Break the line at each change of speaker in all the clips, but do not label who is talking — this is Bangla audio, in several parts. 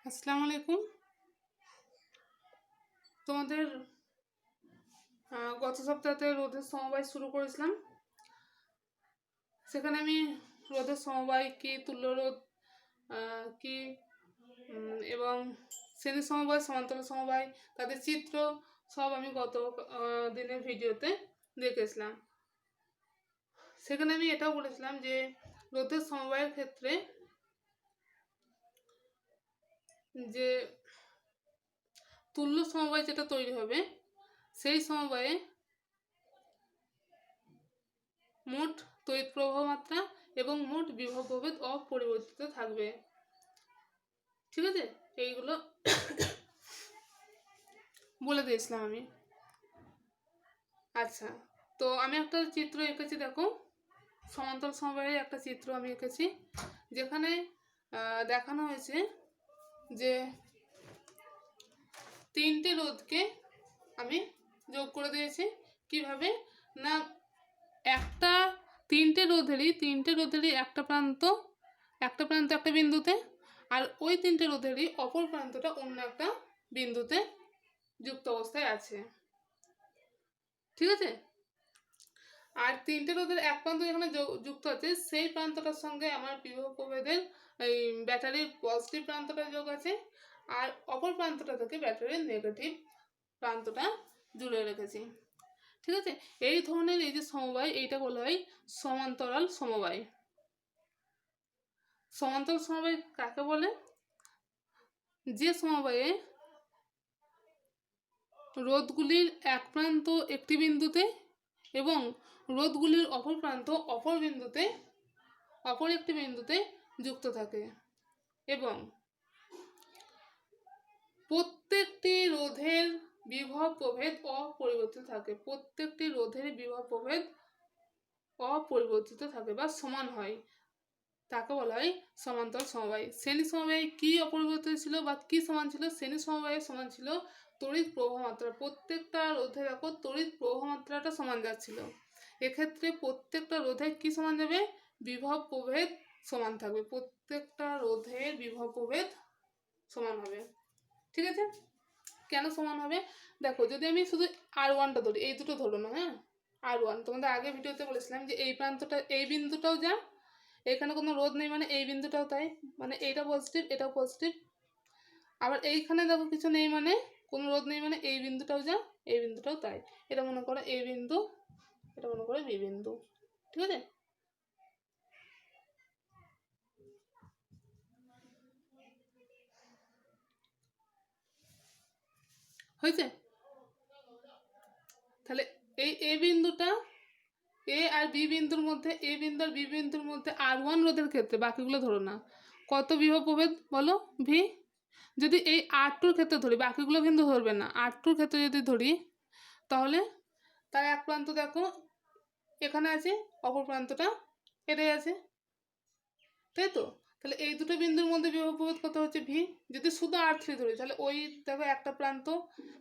আসসালামু আলাইকুম। তোমাদের গত সপ্তাহে রোদের সমবায় শুরু করেছিলাম। সেখানে আমি রোদের সমবায় কি, তুল্য রোধ কি, এবং শ্রেণী সমবায়, সমান্তরাল সমবায়, তাদের চিত্র সব আমি গত দিনের ভিডিওতে দেখেছিলাম। সেখানে আমি এটাও বলেছিলাম যে রোদের সমবায়ের ক্ষেত্রে যে তুল্য সমবায় যেটা তৈরি হবে, সেই সমবায়ে মোট তড়িৎ প্রবাহ মাত্রা এবং মোট বিভব প্রভেদ অপরিবর্তিত থাকবে। ঠিক আছে, এইগুলো বলে দিয়েছিলাম আমি। আচ্ছা, তো আমি একটা চিত্র এঁকেছি, দেখো সমান্তরাল সমবায়ের একটা চিত্র আমি এঁকেছি, যেখানে দেখানো হয়েছে যে তিনটে রোধকে আমি যোগ করে দিয়েছি। কিভাবে না, তিনটে রোধেরই একটা প্রান্ত একটা বিন্দুতে, আর ওই তিনটে রোধেরই অপর প্রান্তটা অন্য একটা বিন্দুতে যুক্ত অবস্থায় আছে। ঠিক আছে, আর তিনটে রোধের এক প্রান্ত যেখানে যুক্ত আছে, সেই প্রান্তটার সঙ্গে আমার বিভব প্রভেদের এই ব্যাটারির পজিটিভ প্রান্তটা যোগ আছে, আর অপর প্রান্তটা থেকে ব্যাটারির নেগেটিভ প্রান্তটা জুড়ে রেখেছি। ঠিক আছে, এই ধরনের এই যে সমবায়, এইটা বলা হয় সমান্তরাল সমবায়। সমান্তরাল সমবায় কাকে বলে? যে সমবায়ে রোধগুলির এক প্রান্ত একটি বিন্দুতে এবং রোধগুলির অপর প্রান্ত অপর একটি বিন্দুতে যুক্ত থাকে, এবং প্রত্যেকটি রোধের বিভব প্রভেদ অপরিবর্তিত থাকে বা সমান হয়, তাকে বলা হয় সমান্তরাল সমবায়। শ্রেণী সমবায় কি অপরিবর্তিত ছিল বা কি সমান ছিল? শ্রেণী সমবায় সমান ছিল তড়িৎ প্রবাহ মাত্রা। প্রত্যেকটা রোধে দেখো তড়িৎ প্রবাহ মাত্রাটা সমান যাচ্ছিল। এক্ষেত্রে প্রত্যেকটা রোধে কি সমান যাবে? বিভব প্রভেদ সমান থাকবে। প্রত্যেকটা রোধের বিভব প্রভেদ সমান হবে। ঠিক আছে, কেন সমান হবে? দেখো, যদি আমি শুধু R1টা ধরি, এই দুটো ধরো না, হ্যাঁ, R1, তোমাদের আগে ভিডিওতে বলেছিলাম যে এই প্রান্তটা, এই বিন্দুটাও যা, এখানে কোনো রোধ নেই মানে এই বিন্দুটাও তাই, মানে এইটা পজিটিভ এটাও পজিটিভ। আবার এইখানে দেখো কিছু নেই মানে কোনো রোধ নেই মানে এই বিন্দুটাও যা, এই বিন্দুটাও তাই। এটা মনে করো A বিন্দু, এটা মনে করো B বিন্দু। ঠিক আছে, হয়েছে? তাহলে এই A বিন্দুটা, A আর B বিন্দুর মধ্যে, A বিন্দু আর B বিন্দুর মধ্যে R1 রোধের ক্ষেত্রে, বাকিগুলো ধরো না, কত বিভব প্রভেদ বলো? V। যদি এই R2-র ক্ষেত্রে ধরি, বাকিগুলো কিন্তু ধরবে না, R2-র ক্ষেত্রে যদি ধরি, তাহলে তার এক প্রান্ত দেখো এখানে আছে, অপর প্রান্তটা এটাই আছে, তাই তো? তাহলে এই দুটো বিন্দুর মধ্যে বিভব প্রভেদ কত হচ্ছে? V। যদি শুধু R3 ধরি, তাহলে ওই দেখো একটা প্রান্ত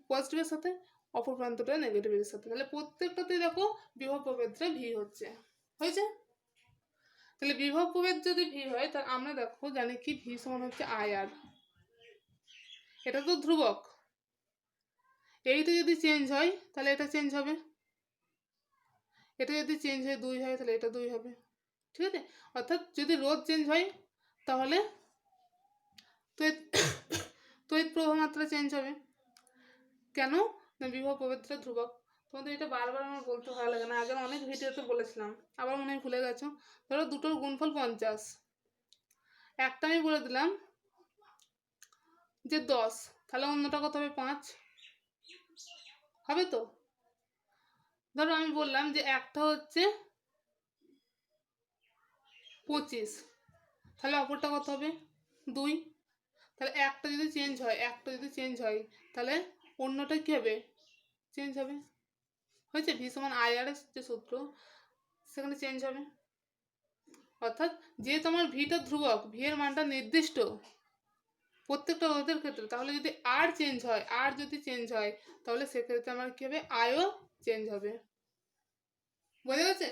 পজিটিভের সাথে, অপর প্রান্তটা নেগেটিভের সাথে, তাহলে প্রত্যেকটাতেই দেখো বিভব প্রভেদটা V হচ্ছে। হয়েছে? তাহলে বিভব প্রভেদ যদি V হয়, তাহলে আমরা দেখো জানি কি V সমান হচ্ছে IR। এটা তো ধ্রুবক, এইটা যদি চেঞ্জ হয় তাহলে এটা চেঞ্জ হবে, এটা যদি চেঞ্জ হয় 2 হয় তাহলে এটা 2 হবে। ঠিক আছে, অর্থাৎ যদি রোধ চেঞ্জ হয় তাহলে তড়িৎ প্রবাহ মাত্রা চেঞ্জ হবে। কেন না, বিভব প্রভেদটা ধ্রুবক। তোমাদের এটা বারবার আমার বলতে ভালো লাগে না, আগে অনেক ভিডিওতে বলেছিলাম, আবার মনে হয় ভুলে গেছো। ধরো দুটোর গুণফল 50, একটা আমি বলে দিলাম যে 10, তাহলে অন্যটা কত হবে? 5 হবে তো? ধরো আমি বললাম যে একটা হচ্ছে 25, তাহলে অপরটা কত হবে? 2। তাহলে একটা যদি চেঞ্জ হয় তাহলে অন্যটা কী হবে? চেঞ্জ হবে। হয়েছে? V সমান IR এর যে সূত্র, সেখানে চেঞ্জ হবে। অর্থাৎ যেহেতু আমার ভিটা ধ্রুবক, V এর মানটা নির্দিষ্ট প্রত্যেকটা রোধের ক্ষেত্রে, তাহলে যদি R যদি চেঞ্জ হয় তাহলে সেক্ষেত্রে আমার কী হবে? Iও চেঞ্জ হবে। বোঝা গেছে?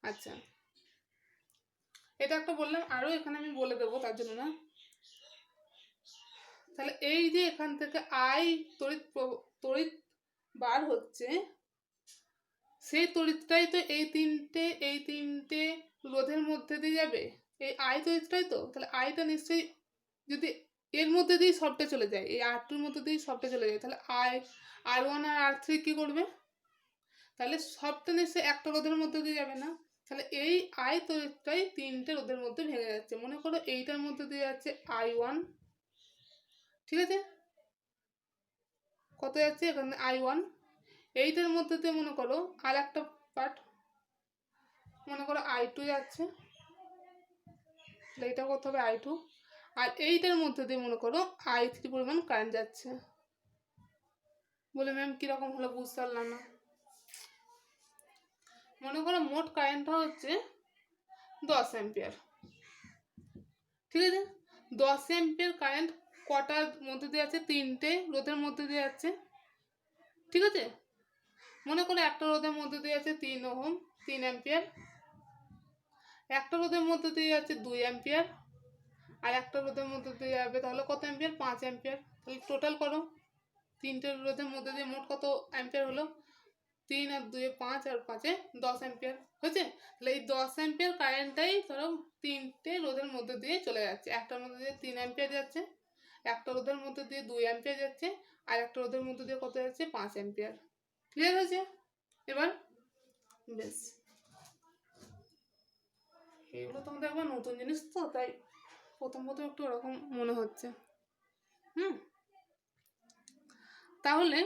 আচ্ছা, এটা একটা বললাম, আরও এখানে আমি বলে দেবো, তার জন্য না। তাহলে এই যে এখান থেকে আই তড়িৎ বার হচ্ছে, সেই তড়িৎটাই তো এই তিনটে রোধের মধ্যে দিয়ে যাবে, এই আই তড়িৎটাই তো। তাহলে আইটা নিশ্চয়ই যদি এর মধ্যে দিয়ে সবটা চলে যায়, এই R2 এর মধ্যে দিয়ে সবটা চলে যায়, তাহলে R1 আর R3 কি করবে? তাহলে সবটা নিশ্চয়ই একটা রোধের মধ্যে দিয়ে যাবে না। তাহলে এই আই তড়িৎটাই তিনটে রোধের মধ্যে ভেঙে যাচ্ছে। মনে করো এইটার মধ্যে দিয়ে যাচ্ছে I1, ঠিক আছে, কত যাচ্ছে এখানে I1। এইটার মধ্যে দিয়ে মনে করো আর একটা পার্ট, মনে করো I2 যাচ্ছে, তাহলে এটা করতে হবে I2। আর এইটার মধ্যে দিয়ে মনে করো I3 পরিমাণ কারেন্ট যাচ্ছে। বলে ম্যাম কীরকম হলো বুঝতে পারলাম না। মনে করো মোট কারেন্টটা হচ্ছে 10 অ্যাম্পিয়ার, ঠিক আছে। 10 অ্যাম্পিয়ার কারেন্ট কটার মধ্যে দিয়ে আছে? তিনটে রোধের মধ্যে দিয়ে যাচ্ছে, ঠিক আছে। মনে করো একটা রোধের মধ্যে দিয়ে আছে 3 ওহম 3 অ্যাম্পিয়ার, একটা রোধের মধ্যে দিয়ে যাচ্ছে 2 অ্যাম্পিয়ার, আর একটা রোধের মধ্যে দিয়ে যাবে তাহলে কত অ্যাম্পিয়ার? 5 অ্যাম্পিয়ার। তাহলে টোটাল করো তিনটে রোধের মধ্যে দিয়ে মোট কত অ্যাম্পিয়ার হলো? 3 আর 2 5 আর 5 10 অ্যাম্পিয়ার হয়েছে। তাহলে এই 10 অ্যাম্পিয়ার কারেন্টটাই ধরো তিনটে রোধের মধ্যে দিয়ে চলে যাচ্ছে। একটার মধ্যে দিয়ে 3 অ্যাম্পিয়ার যাচ্ছে, একটা রোধের মধ্যে দিয়ে 2 অ্যাম্পিয়ার যাচ্ছে, আর একটা রোধের মধ্যে দিয়ে কত যাচ্ছে? 5 অ্যাম্পিয়ার। ক্লিয়ার হয়েছে? এবার বেশ, এগুলো তোমাদের একবার নতুন জিনিস তো, তাই প্রথম একটু ওরকম মনে হচ্ছে। তাহলে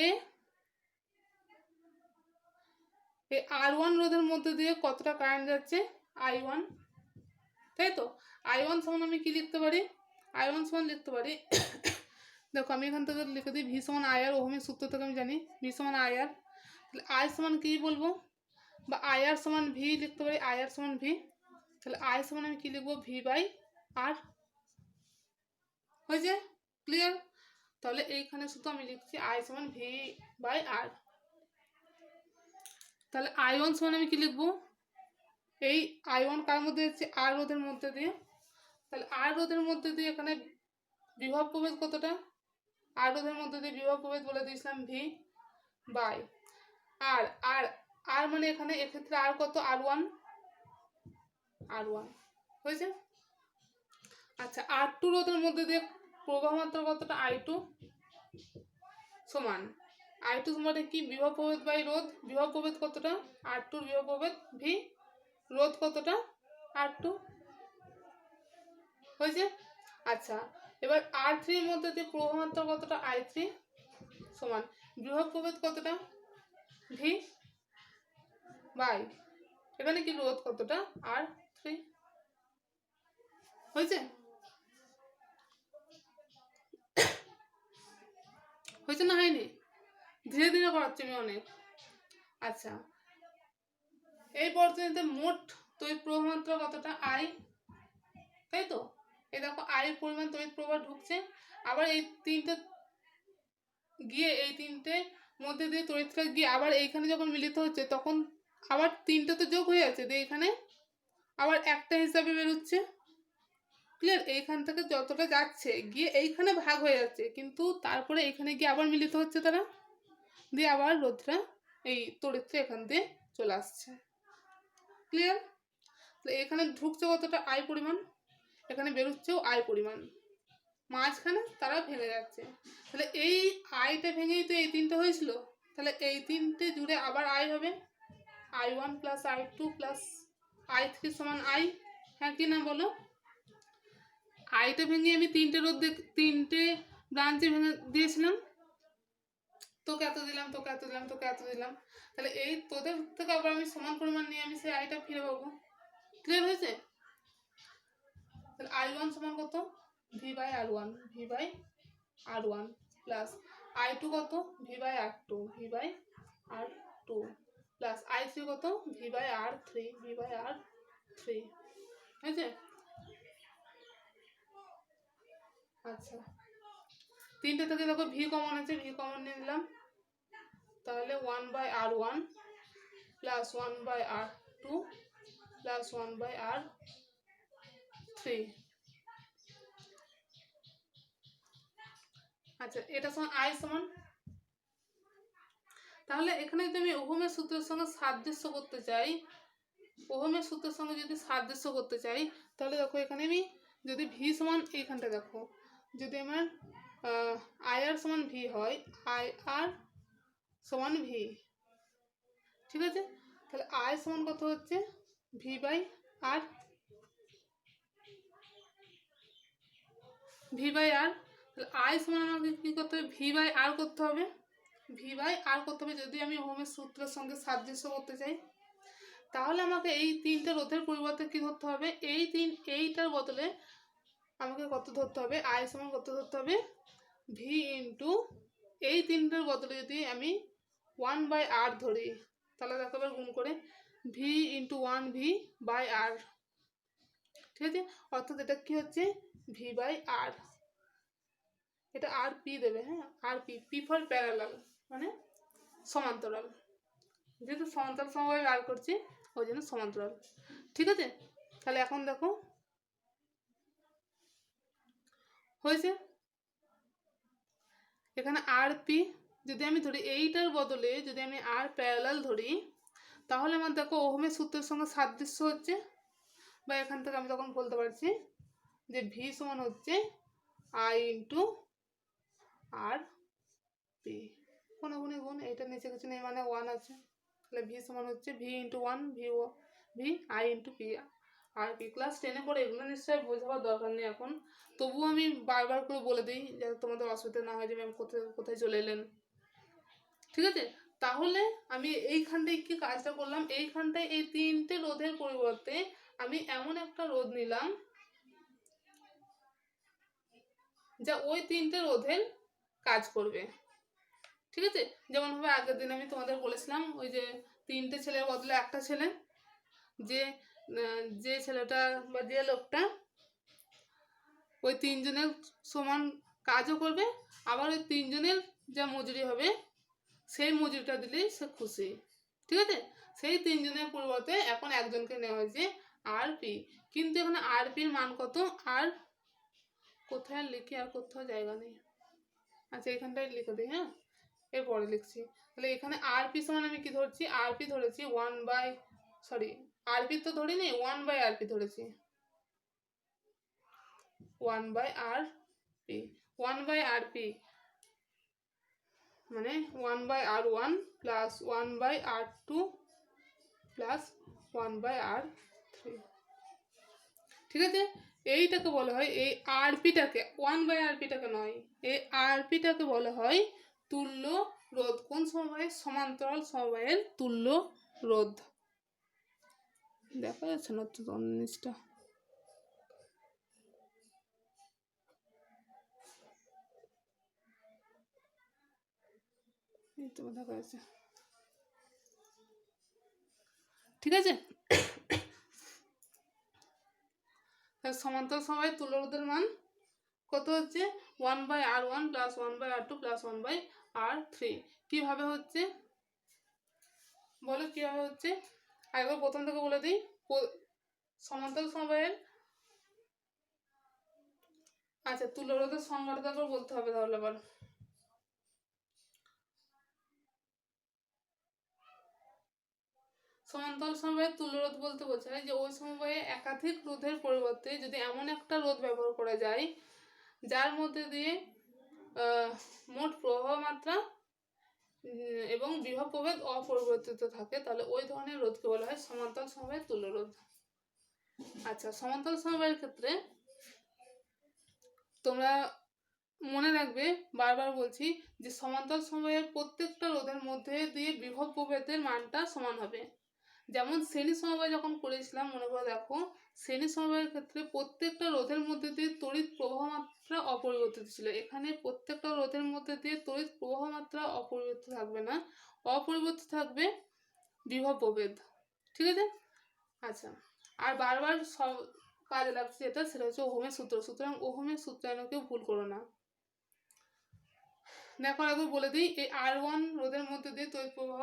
এ R1 রোধের মধ্যে দিয়ে কতটা কারেন্ট যাচ্ছে? I1, তাই তো। I1 সমান আমি কি লিখতে পারি? I1 সমান লিখতে পারি, দেখো আমি এখান থেকে লিখে দিই V সমান IR, ওহমের সূত্র থেকে আমি জানি V সমান IR। তাহলে I সমান কি বলবো? বা IR সমান V লিখতে পারি, IR সমান V। তাহলে I সমান আমি কি লিখবো? V/R। হয়েছে? ক্লিয়ার? তাহলে এইখানে শুধু আমি লিখছি I সমান V/R। তাহলে I1 সমান আমি কি লিখবো? এই I1 কার মধ্যে যাচ্ছে? R রোধের মধ্যে দিয়ে। তাহলে R রোধের মধ্যে দিয়ে এখানে বিভব প্রভেদ কতটা? R রোধের মধ্যে দিয়ে বিভব প্রভেদ বলে দিয়েছিলাম V/R। আর মানে এখানে এক্ষেত্রে R কত? R1 হয়েছে। আচ্ছা, R2 রোধের মধ্যে দিয়ে প্রবাহ মাত্রা কতটা? I2 সমান সমান কি? বিভব প্রভেদ বাই রোধ। বিভব প্রভেদ কতটা? R2 বিভব প্রভেদ V, রোধ কতটা? R2 হয়েছে। আচ্ছা, এবার R3 এর মধ্যে দিয়ে প্রবাহ মাত্রা কতটা? I3 সমান বিভব প্রভেদ কতটা? V বাই এখানে কি রোধ কতটা? R3 হয়েছে। হয়েছে না হয়নি? ধীরে ধীরে করাচ্ছি আমি অনেক। আচ্ছা, এই বর্তনীতে মোট তড়িৎ প্রবাহ মাত্রা কতটা? I, তাই তো। এই দেখো I পরিমাণ তড়িৎ প্রবাহ ঢুকছে, আবার এই তিনটে গিয়ে এই তিনটে মধ্যে দিয়ে তড়িৎটা গিয়ে আবার এইখানে যখন মিলিত হচ্ছে তখন আবার তিনটে তো যোগ হয়ে যাচ্ছে, দিয়ে এখানে আবার একটা হিসাবে বেরোচ্ছে। ক্লিয়ার? এইখান থেকে যতটা যাচ্ছে গিয়ে এইখানে ভাগ হয়ে যাচ্ছে, কিন্তু তারপরে এইখানে গিয়ে আবার মিলিত হচ্ছে তারা, দিয়ে আবার রোধটা এই তড়িৎটা এখান দিয়ে চলে আসছে। ক্লিয়ার? তো এখানে ঢুকছে কতটা? I পরিমাণ, এখানে বেরোচ্ছেও I পরিমাণ, মাঝখানে তারা ভেঙে যাচ্ছে। তাহলে এই আইটা ভেঙেই তো এই তিনটে হয়েছিল, তাহলে এই তিনটে জুড়ে আবার I হবে I1 plus I2 plus I3 সমান I। হ্যাঁ কি না বলো? আইটা ভেঙে আমি তিনটে ব্রাঞ্চে ভেঙে দিয়েছিলাম, তোকে এত দিলাম, তোকে এত দিলাম, তোকে এত দিলাম। তাহলে এই তোদের থেকে আবার আমি সমান পরিমাণ নিয়ে আমি সেই আইটা ফিরে পাবো। ক্লিয়ার হয়েছে? তাহলে I1 সমান কত? V/R1 প্লাস I2 কত? V/R2 প্লাস I3 কত? V/R3 হয়েছে। আচ্ছা, তিনটে থেকে দেখো V কমন আছে, V কমন নিয়ে নিলাম, তাহলে 1/R1 plus 1/R2 plus 1/r3। আচ্ছা, এটা সমান আই সমান, তাহলে এখানে যদি আমি ওহমের সূত্রের সঙ্গে সাদৃশ্য করতে চাই, ওহমের সূত্রের সঙ্গে যদি সাদৃশ্য করতে চাই, তাহলে দেখো এখানে আমি যদি ভি সমান, এইখানটা দেখো, যদি আমার আই আর সমান ভি হয়, আই আর সমান ভি, ঠিক আছে, তাহলে আই সমান কত হচ্ছে v/r, v/r, তাহলে আই সমান আমাকে কী করতে হবে, v/r করতে হবে, v/r করতে হবে যদি আমি ওহমের সূত্রের সঙ্গে সাদৃশ্য করতে চাই। তাহলে আমাকে এই তিনটে রোধের পরিবর্তে কী ধরতে হবে, এইটার বদলে আমাকে কত ধরতে হবে, আই সমান কত ধরতে হবে, ভি ইন্টু এই তিনটের বদলে যদি আমি 1/r ধরি, তাহলে দেখো এবার গুণ করে ভি ইন্টু 1v/r, ঠিক আছে, অর্থাৎ এটা কি হচ্ছে v/r, এটা আর পি দেবে, হ্যাঁ, আর পি ফর প্যারালাল, মানে সমান্তরাল, যেহেতু সমান্তরাল সমবায় বার করছি ওই জন্য সমান্তরাল, ঠিক আছে। তাহলে এখন দেখো হয়েছে, এখানে আর পি যদি আমি ধরি, এইটার বদলে যদি আমি আর প্যারালাল ধরি, তাহলে আমার দেখো ওহমের সূত্রের সঙ্গে সাদৃশ্য হচ্ছে, বা এখান থেকে আমি তখন বলতে পারছি যে ভি সমান হচ্ছে আই ইন্টু আর পি, কোনো গুণে গুণ, এইটা নিচে কিছু নেই মানে 1 আছে, তাহলে ভি সমান হচ্ছে V into 1 V I into P R P. Class 10-এ পড়ে এগুলো নিশ্চয়ই বোঝাবার দরকার নেই এখন, তবুও আমি বারবার করে বলে দিই যাতে তোমাদের অসুবিধা না হয় যে ম্যাম কোথায় কোথায় চলে এলেন, ঠিক আছে। তাহলে আমি এইখানটায় কি কাজটা করলাম, এইখানটায় এই তিনটে রোধের পরিবর্তে আমি এমন একটা রোধ নিলাম যা ওই তিনটে রোধের কাজ করবে, ঠিক আছে। যেমনভাবে আগের দিন আমি তোমাদের বলেছিলাম, ওই যে তিনটে ছেলের বদলে একটা ছেলে, যে যে ছেলেটা বা যে লোকটা ওই তিনজনের সমান কাজও করবে, আবার ওই তিনজনের যা মজুরি হবে সেই মজুরিটা দিলেই সে খুশি, ঠিক আছে। সেই তিনজনের পরিবর্তে এখন একজনকে নেওয়া হয়েছে আর পি, কিন্তু এখানে আর পির মান কত, আর কোথায় লিখি, আর কোথাও জায়গা নেই, আচ্ছা এখানটায় লিখে দিই, হ্যাঁ এরপরে লিখছি। তাহলে এখানে আর পি সমান আমি কি ধরছি, আর পি ধরেছি আর পি তো ধরিনি, 1/r পি ধরেছি, 1/r পি, 1/r পি মানে 1/r1 plus 1/r2 plus 1/r3, ঠিক আছে। এইটাকে বলা হয়, এই আরপিটাকে 1/rpটাকে নয়, এই আরপিটাকে বলা হয় তুল্য রোধ। কোন সমবায়, সমান্তরাল সমবায়ের তুল্য রোধ, দেখা যাচ্ছে না তো জিনিসটা, দেখা যাচ্ছে, ঠিক আছে। সমান্তরাল সমবায়ের তুল্য রোধের মান কত হচ্ছে 1/r1 plus 1/r2 plus 1/r3। কিভাবে হচ্ছে বলো, কিভাবে হচ্ছে, আরেকবার প্রথম থেকে বলে দিই। সমান্তরাল সমবায়ের, আচ্ছা তুল্য রোধের সংজ্ঞাটা একবার বলতে হবে তাহলে আবার। সমান্তরাল সমবায়ের তুল্য রোধ বলতে বোঝায় যে ওই সমবায়ে একাধিক রোধের পরিবর্তে যদি এমন একটা রোধ ব্যবহার করা যায় যার মধ্যে দিয়ে মোট প্রবাহ মাত্রা এবং বিভব প্রভেদ অপরিবর্তিত থাকে, তাহলে ওই ধরনের রোধকে বলা হয় সমান্তরাল সমবায়ের তুল্য রোধ। আচ্ছা, সমান্তরাল সমবায়ের ক্ষেত্রে তোমরা মনে রাখবে, বারবার বলছি যে সমান্তরাল সমবায়ের প্রত্যেকটা রোধের মধ্যে দিয়ে বিভব প্রভেদের মানটা সমান হবে। যেমন শ্রেণী সমবায় যখন করেছিলাম মনে করে দেখো, শ্রেণী সমবায়ের ক্ষেত্রে প্রত্যেকটা রোধের মধ্যে দিয়ে তড়িৎ প্রবাহ মাত্রা অপরিবর্তিত ছিল, এখানে প্রত্যেকটা রোধের মধ্যে দিয়ে তড়িৎ প্রবাহ মাত্রা অপরিবর্তিত থাকবে না, অপরিবর্তিত থাকবে বিভব প্রভেদ, ঠিক আছে। আচ্ছা, আর বারবার সব কাজে লাগছে সেটা হচ্ছে ওহমের সূত্র, সুতরাং ওহমের সূত্রায়ন কেউ ভুল করো না। দেখো একবার বলে দিই, এই R1 রোধের মধ্যে দিয়ে তড়িৎ প্রবাহ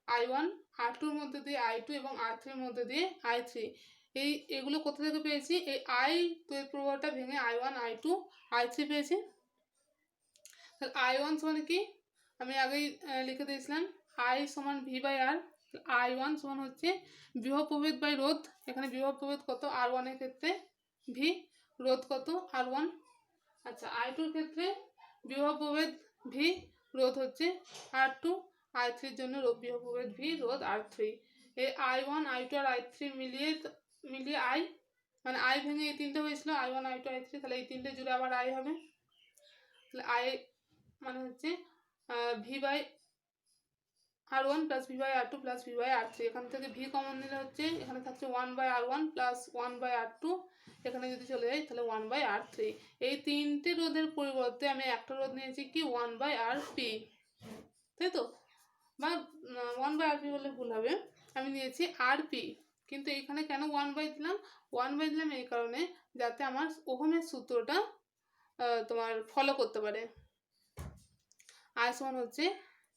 I1, R2 মধ্যে দিয়ে I2 এবং R3 মধ্যে দিয়ে I3, এগুলো কোথা থেকে পেয়েছি? এই I তড়িৎ প্রবাহটা ভেঙে I1 I2 I3 পেয়েছি। তাহলে I1 সমান কি, আমি আগেই লিখে দিয়েছিলাম, I সমান V/R। I1 সমান হচ্ছে বিভব প্রভেদ বাই রোধ, এখানে বিভব প্রভেদ কত R1 এর ক্ষেত্রে V, রোধ কত R1। আচ্ছা, I2 এর ক্ষেত্রে বিভব প্রভেদ V, রোধ হচ্ছে R2, I3 এর জন্য বিভব প্রভেদ V, রোধ R3। এই I1 I2 আর I3 মিলিয়ে I, মানে I ভেঙে এই তিনটে হয়েছিল I1 I2 I3, তাহলে এই তিনটে জুড়ে আবার I হবে। তাহলে I মানে হচ্ছে V/R1 plus V/R2 plus V/R3, এখান থেকে V কমন নিলে হচ্ছে এখানে থাকছে 1/R1 প্লাস 1/R2, এখানে যদি চলে যায় তাহলে 1/R3। এই তিনটে রোধের পরিবর্তে আমি একটা রোধ নিয়েছি কি 1/RP, তাই তো, বা 1/RP বললে ভুল হবে, আমি নিয়েছি RP। কিন্তু এখানে কেন 1/, দিলাম 1/, দিলাম এই কারণে যাতে আমার ওহমের সূত্রটা তোমার ফলো করতে পারে। I সমান হচ্ছে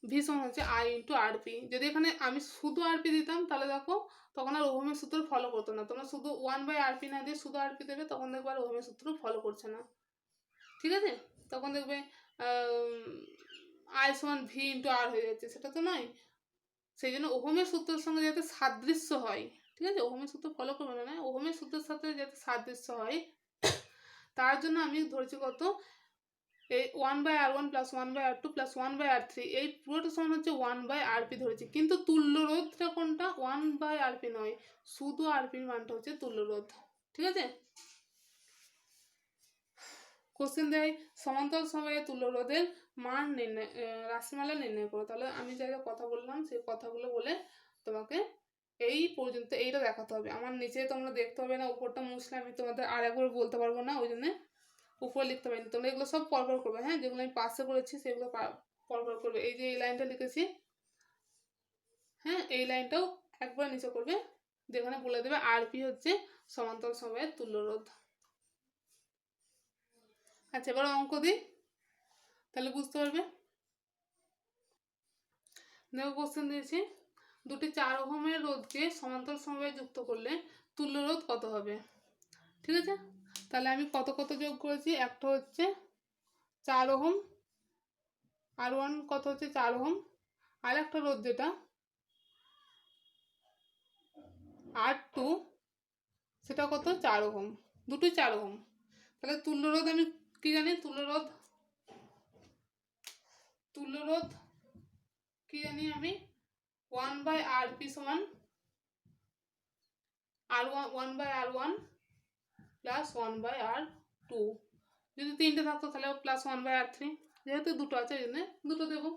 V সমান হচ্ছে I ইন্টু RP। যদি এখানে আমি শুধু RP দিতাম তাহলে দেখো তখন আর ওহমের সূত্র ফলো করতো না। তোমরা শুধু 1/RP না দিয়ে শুধু RP দেবে, তখন দেখবে আর ওহমের সূত্র ফলো করছে না, ঠিক আছে? তখন দেখবে I সমান V ইন্টু R হয়ে যাচ্ছে, সেটা তো নয়। সেই জন্য ওহমের সূত্রের সঙ্গে যাতে সাদৃশ্য হয়, ঠিক আছে, ওহমের সূত্র ফলো করবে না, ওহমের সূত্রের সাথে যাতে সাদৃশ্য হয় তার জন্য আমি ধরেছি কত, এই 1/R1 plus 1/R2 plus 1/R3, এই পুরোটা সমান হচ্ছে 1/RP ধরেছি। কিন্তু তুল্য রোধটা কোনটা? 1/RP নয়, শুধু RPর মানটা হচ্ছে তুল্য রোধ, ঠিক আছে? কোশ্চেন দেয় সমান্তরাল সময়ে তুল্য রোধের মান নির্ণয়, রাশিমালা নির্ণয় করো। তাহলে আমি যা যা কথা বললাম সেই কথাগুলো বলে তোমাকে এই পর্যন্ত এইটা দেখাতে হবে। আমার নিচে তোমরা দেখতে হবে না, উপরটা মুছলে আমি তোমাদের আর একবার বলতে পারবো না, ওই জন্য উপরে লিখতে পারিনি। তোমরা এগুলো সব পরপর করবে, হ্যাঁ, যেগুলো আমি পাশে করেছি সেগুলো পরপর করবে। এই যে এই লাইনটা লিখেছি, হ্যাঁ, এই লাইনটাও একবার নিচে করবে, যেখানে বলে দেবে RP হচ্ছে সমান্তরাল সময়ের তুল্য রোধ। আচ্ছা, এবার অঙ্ক দিই, তাহলে বুঝতে পারবে। দেখো কোশ্চেন দিয়েছি, দুটি 4 ওহমের রোধকে সমান্তরাল সমবায়ে যুক্ত করলে তুল্য রোধ কত হবে, ঠিক আছে? তাহলে আমি কত কত যোগ করেছি, একটা হচ্ছে 4 ওহম, R1 কত হচ্ছে 4 ওহম, আর একটা রোধ যেটা R2 সেটা কত 4 ওহম, দুটোই 4 ওহম। তাহলে তুল্য রোধ আমি কি জানি, তুল্য রোধ কি জানি আমি, 1/RP সমান R1 1/R1 প্লাস 1/R2, যদি তিনটে থাকতো তাহলে প্লাস 1/R3, যেহেতু দুটো আছে এই জন্য দুটো দেবো।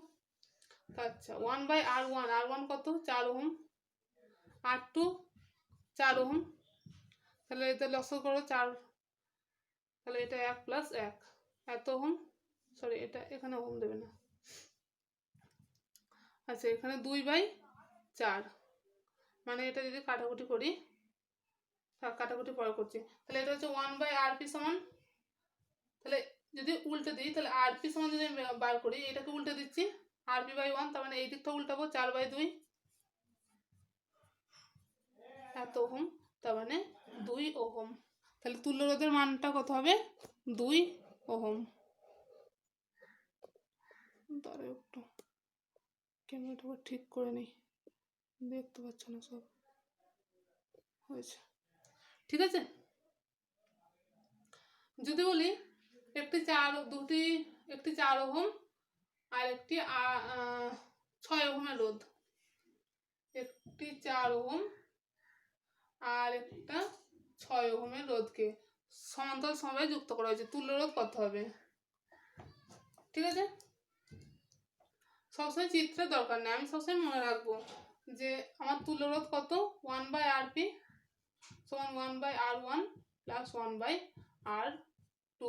আচ্ছা, 1/R1, R1 কত 4 ওহম, R2 4 ওহম, তাহলে এটা লসও করো 4, তাহলে এটা 1 প্লাস 1 এত ওহম, সরি এটা এখানে ওহম দেবে না। আচ্ছা, এখানে 2/4, মানে এটা যদি কাটাকুটি করি, কাটাকুটি পরে করছি, তাহলে এটা হচ্ছে 1/RP সমান, তাহলে যদি উল্টে দিই তাহলে RP সমান যদি আমি বার করি, এটাকে উল্টে দিচ্ছি RP/1, তার মানে এই দিকটা উল্টাবো 4/2 এত ওহম, তার মানে 2 ওহম। তাহলে তুল্য রোধের মানটা কত হবে, 2 ওহম। তাহলে একটু ক্যামেরাটা ঠিক করে নিই, দেখতে পাচ্ছ না সব হয়েছে, ঠিক আছে? যদি বলি একটি 4 ওহম আর একটি 6 ওহমের রোধ, একটি 4 ওহম আর একটা 6 ওহমের রোধকে সমান্তরাল সমবায়ে যুক্ত করা হয়েছে, তুল্য রোধ কত হবে, ঠিক আছে? সবসময় চিত্রের দরকার নেই, আমি সবসময় মনে রাখবো যে আমার তুল্য রোধ কত, 1/RP সমান 1/R1 প্লাস 1/R2,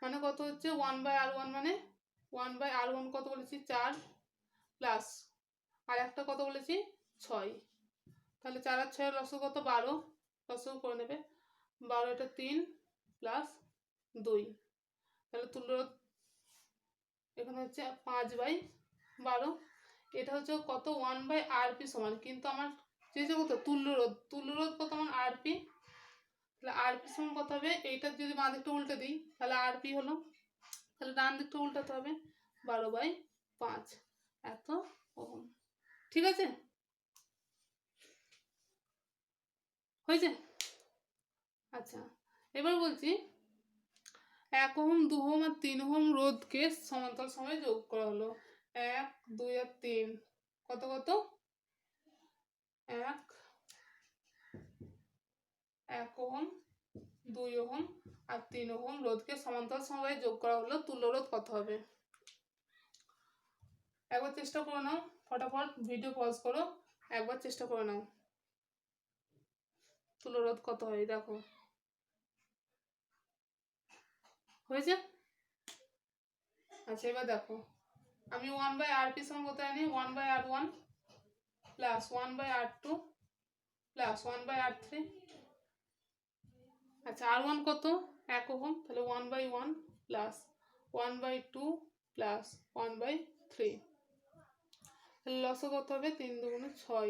মানে কত হচ্ছে 1/R1, মানে 1/R1 কত বলেছি 4 প্লাস আর একটা কত বলেছি 6, তাহলে 4 আর 6 লসগু কত 12, লসগু করে নেবে 12, এটা 3 প্লাস 2, তাহলে তুল্য রোধ এখানে হচ্ছে 5/12। এটা হচ্ছে কত 1/RP সমান, কিন্তু আমার চেয়েছে কত তুল্যরোধ কত আমার RP, তাহলে RP সমান কত হবে, এইটার যদি বাঁ দিকটা উল্টে দিই তাহলে RP হলো, তাহলে ডান দিকটা উল্টাতে হবে 12/5 এত ওহম। ঠিক আছে, হয়েছে? আচ্ছা, এবার বলছি 1 ওহম 2 ওহম আর 3 ওহম রোধকে সমান্তরাল সময়ে যোগ করা হলো। 1 2 আর 3 কত কত 1 ওহম 2 ওহম আর 3 ওহম রোধকে সমান্তরাল সময়ে যোগ করা হলো, তুল্য রোধ কত হবে? একবার চেষ্টা করে নাও, ফটাফট ভিডিও পজ করো, একবার চেষ্টা করে নাও তুল্য রোধ কত হয়, দেখো হয়েছে? আচ্ছা, এবার দেখো আমি 1/RP সমান কত জানি, 1/R1 plus 1/R2 plus 1/R3। আচ্ছা, R1 কত 1 ওহম, তাহলে 1/1 প্লাস 1/2 প্লাস 1/3, তাহলে লসগু কত হবে 3 2 6,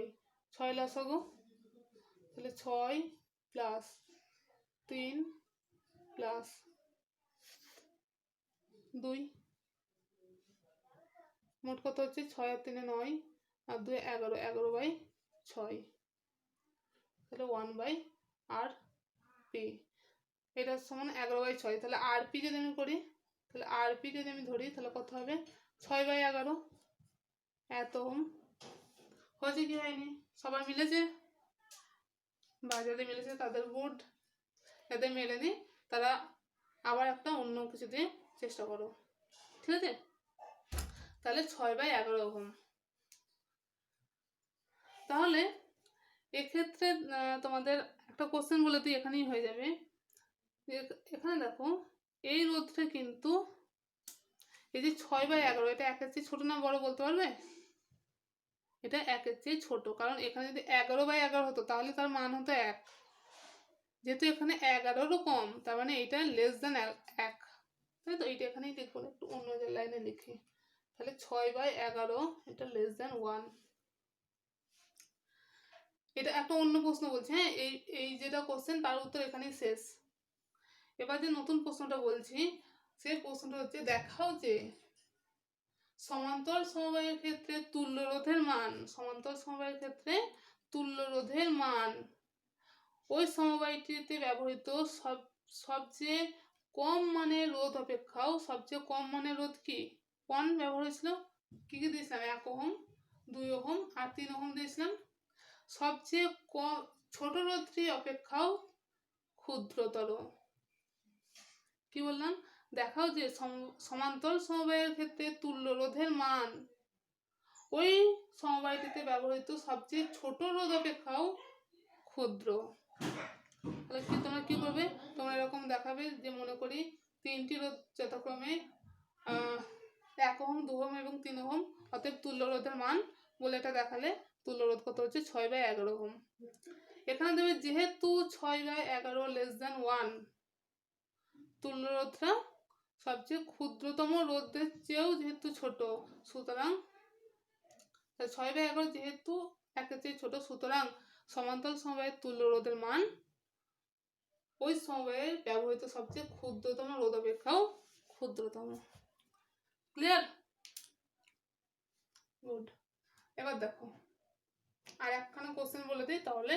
6 লসগু, তাহলে 6 প্লাস 3 প্লাস 2, মোট কত হচ্ছে 6 আর 3 9 আর 2 11, 11/6, তাহলে 1/RP, এটা সমান 11/6। তাহলে RP যদি আমি করি, তাহলে RP যদি আমি ধরি তাহলে কত হবে 6/11 এত ওহম। হয়েছে কি হয়নি? সবার মিলেছে? বা যাদের মিলেছে তাদের গুড, যাদের মেলেনি তারা আবার একটা অন্য কিছু দিয়ে চেষ্টা করো, ঠিক আছে? তাহলে 6/11 ওহম। তাহলে এক্ষেত্রে তোমাদের একটা কোশ্চেন বলে দিই, এখানেই হয়ে যাবে। এখানে দেখো এই রোধটা কিন্তু এই যে 6/11, এটা 1-এর চেয়ে ছোট না বড় বলতে পারবে? এটা 1-এর চেয়ে ছোট, কারণ এখানে যদি 11/11 হতো তাহলে তার মান হতো 1, যেহেতু এখানে 11-রও কম, তার মানে এটা লেস দেন 1, তাই তো? এইটা এখানেই লিখবো, একটু অন্য লাইনে লিখি, তাহলে 6/11 এটা লেস দেন 1। এটা একটা অন্য প্রশ্ন বলছে, হ্যাঁ, এই এই যেটা কোশ্চেন তার উত্তর এখানেই শেষ। এবার যে নতুন প্রশ্নটা বলছি সেই প্রশ্নটা হচ্ছে, দেখাও যে সমান্তরাল সমবায়ের ক্ষেত্রে তুল্য রোধের মান, সমান্তরাল সমবায়ের ক্ষেত্রে তুল্য রোধের মান ওই সমবায়টিতে ব্যবহৃত সবচেয়ে কম মানের রোধ অপেক্ষাও সবচেয়ে কম মানের রোধ কি 1 ব্যবহার হয়েছিল। কি কি দিয়েছিলাম? 1 ওহম 2 ওহম আর 3 ওহম দিয়েছিলাম। সবচেয়ে কম ছোট রোধটি অপেক্ষাও ক্ষুদ্রতর। কি বললাম? দেখাও যে সমান্তরাল সমবায়ের ক্ষেত্রে তুল্য রোধের মান ওই সমবায়টিতে ব্যবহৃত সবচেয়ে ছোট রোধ অপেক্ষাও ক্ষুদ্র। তাহলে কি তোমরা কি করবে? তোমরা এরকম দেখাবে যে মনে করি 3টি রোধ যথাক্রমে 1 ওহম 2 ওহম এবং 3 ওহম, অতএব তুল্য রোধের মান বলে এটা দেখালে তুল্য রোধ কত হচ্ছে 6/11 ওহম। এখানে দেবে যেহেতু 6/11 লেস দেন 1, তুল্য রোধটা সবচেয়ে ক্ষুদ্রতম রোধের চেয়েও যেহেতু ছোট, সুতরাং 6/11 যেহেতু 1-এর চেয়ে ছোট, সুতরাং সমান্তরাল সমবায়ের তুল্য রোধের মান ওই সমবায়ে ব্যবহৃত সবচেয়ে ক্ষুদ্রতম রোধ অপেক্ষাও ক্ষুদ্রতম। ক্লিয়ার? গুড। এবার দেখো আর একখানা কোশ্চেন বলে দিই, তাহলে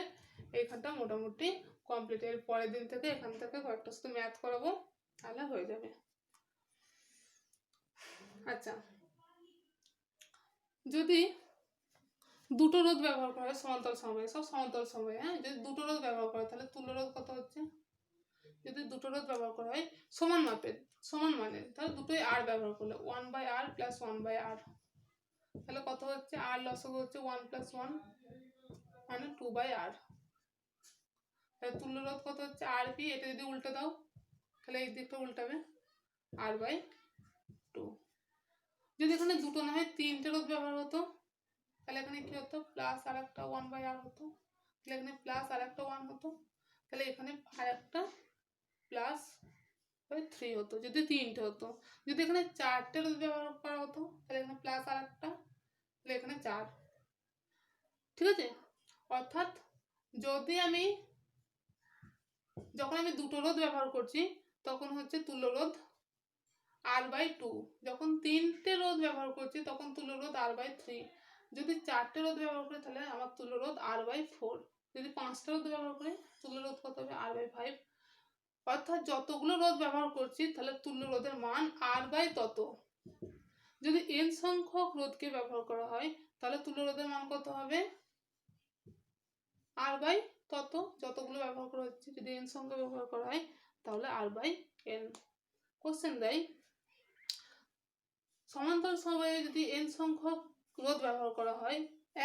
এইখানটা মোটামুটি কমপ্লিট। এর পরের দিন থেকে এখান থেকে কয়েকটা শুধু ম্যাথ করাবো, তাহলে হয়ে যাবে। আচ্ছা, যদি দুটো রোধ ব্যবহার করা হয় সমান্তরাল সমবায়ে, সব সমান্তরাল সমবায়ে, হ্যাঁ, যদি দুটো রোধ ব্যবহার করা হয় তাহলে তুল্য রোধ কত হচ্ছে? যদি দুটো রোধ ব্যবহার করা হয় সমান মাপের সমান মানের, তাহলে দুটোই R ব্যবহার করলে 1/R প্লাস 1/R, তাহলে কত হচ্ছে? R লসগু হচ্ছে 1 + 1 মানে 2/R। তাহলে তুল্য রোধ কত হচ্ছে? RP। এটা যদি উল্টে দাও তাহলে এই দিকটা উল্টাবে R/2। যদি এখানে দুটো না হয় 3টে রোধ ব্যবহার হতো তাহলে এখানে কি হতো? প্লাস আর একটা 1/R হতো, তাহলে এখানে প্লাস আর একটা 1 হতো, তাহলে এখানে আর একটা প্লাস 3 হতো যদি 3টে হতো। যদি এখানে 4টে রোধ ব্যবহার করা হতো তাহলে এখানে প্লাস আর একটা তাহলে এখানে 4, ঠিক আছে। অর্থাৎ যদি আমি যখন আমি দুটো রোধ ব্যবহার করছি তখন হচ্ছে তুল্য রোধ R/2, যখন 3টে রোধ ব্যবহার করছি তখন তুল্য রোধ R/3, যদি 4টে রোধ ব্যবহার করি তাহলে আমার তুল্য রোধ R/4, যদি 5টা রোধ ব্যবহার করি তুল্য রোধ কত হবে R/5। অর্থাৎ যতগুলো রোধ ব্যবহার করছি তাহলে তুল্য রোধের মান R/তত। যদি n সংখ্যক রোধকে ব্যবহার করা হয় তাহলে তুল্য রোধের মান কত হবে R/তত, যতগুলো ব্যবহার করা হচ্ছে যদি n সংখ্যা ব্যবহার করা হয় তাহলে R/n। কোশ্চেন দেয় সমান্তরাল সমবায়ে যদি n সংখ্যক রোধ ব্যবহার করা হয়,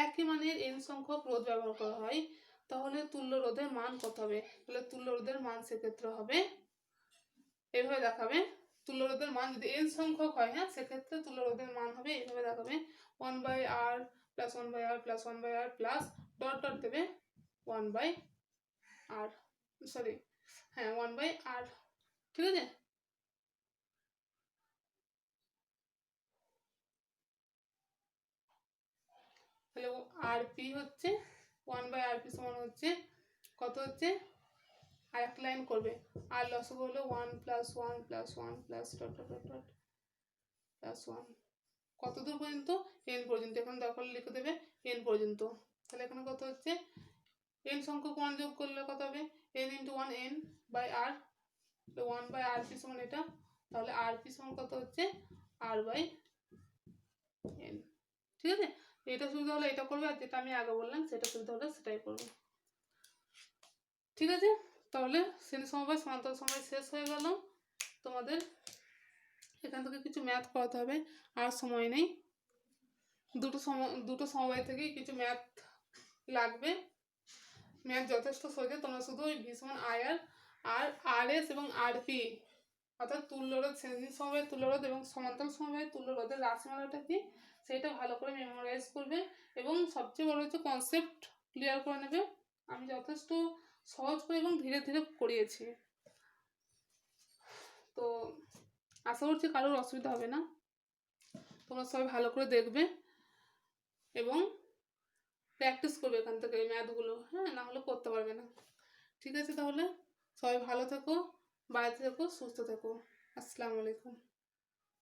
একই মানের n সংখ্যক রোধ ব্যবহার করা হয় তাহলে তুল্য রোধের মান কত হবে? তাহলে তুল্য রোধের মান সেক্ষেত্রে হবে এইভাবে দেখাবে। তুল্য রোধের মান যদি n সংখ্যক হয়, হ্যাঁ, সেক্ষেত্রে তুল্য রোধের মান হবে এইভাবে দেখাবে 1/r plus 1/r plus 1/r plus dot dot দেবে 1/r, সরি হ্যাঁ 1/r, ঠিক আছে। তাহলে আরপি হচ্ছে 1/rp সমান হচ্ছে কত হচ্ছে, আর একটা লাইন করবে আর লসক হলো 1 + 1 + 1 plus dot dot dot dot plus 1 কত দূর পর্যন্ত n পর্যন্ত, এখন দরকার লিখে দেবে n পর্যন্ত। তাহলে এখানে কত হচ্ছে n সংখ্যক মান যোগ করলে কত হবে n × 1 n/r, 1/rp সমান এটা, তাহলে rp সমান কত হচ্ছে r/n, ঠিক আছে। এটা সুবিধা হলে এটা করবে, আর যেটা আমি আগে বললাম সেটা সুবিধা হলে সেটাই করবে, ঠিক আছে। তাহলে শ্রেণী সমবায় সমান্তরাল সমবায় শেষ হয়ে গেল। তোমাদের এখান থেকে কিছু ম্যাথ করাতে হবে, আর সময় নেই। দুটো সমবায় থেকেই কিছু ম্যাথ লাগবে। ম্যাথ যথেষ্ট সহজে, তোমরা শুধু ওই v = IR আর RS এবং RP অর্থাৎ তুল্যরোধ, শ্রেণী সমবায়ের তুল্যরোধ এবং সমান্তরাল সমবায়ের তুল্যরোধের রাশিমালাটা কি সেটা ভালো করে মেমোরাইজ করবে, এবং সবচেয়ে বড় হচ্ছে কনসেপ্ট ক্লিয়ার করে নেবে। আমি যথেষ্ট সহজ করে এবং ধীরে ধীরে করিয়েছি, তো আশা করছি কারোর অসুবিধা হবে না। তোমরা সবাই ভালো করে দেখবে এবং প্র্যাকটিস করবে এখান থেকে এই ম্যাথগুলো, হ্যাঁ, না হলে করতে পারবে না, ঠিক আছে। তাহলে সবাই ভালো থেকো, বাড়িতে থেকো, সুস্থ থেকো। আসসালামু আলাইকুম।